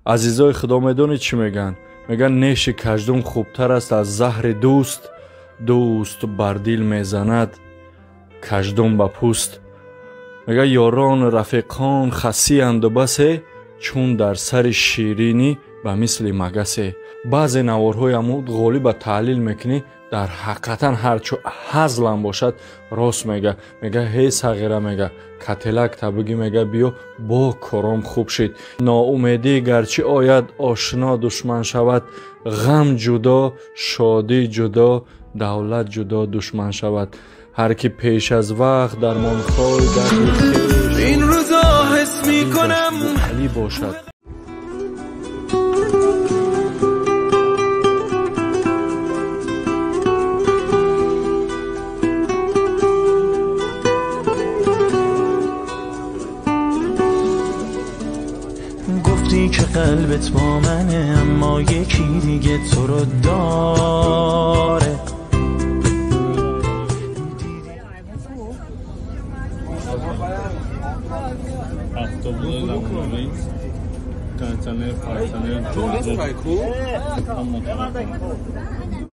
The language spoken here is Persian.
عزیزای خدا میدونید چی میگن؟ میگن نیش کژدم خوبتر است از زهر دوست. دوست بر دل میزند، کژدم به پوست. میگه یاران رفیقان خسی اند و بسه، چون در سر شیرینی به مثل مگسه. بعضی نوارهای امو غالب تعلیل میکنی، در حقیقتا هرچو هزل هم باشد راست میگه. میگه هی صغیره میگه کتلک تبگی میگه بیا با کرام خوب شید. ناامیدی گرچه آید آشنا دشمن شود، غم جدا شادی جدا دولت جدا دشمن شود. هر کی پیش از وقت درمان خواه در این روزا حس میکنم علی باشد. گفتی که قلبت با منه، اما یکی دیگه تو رو داره.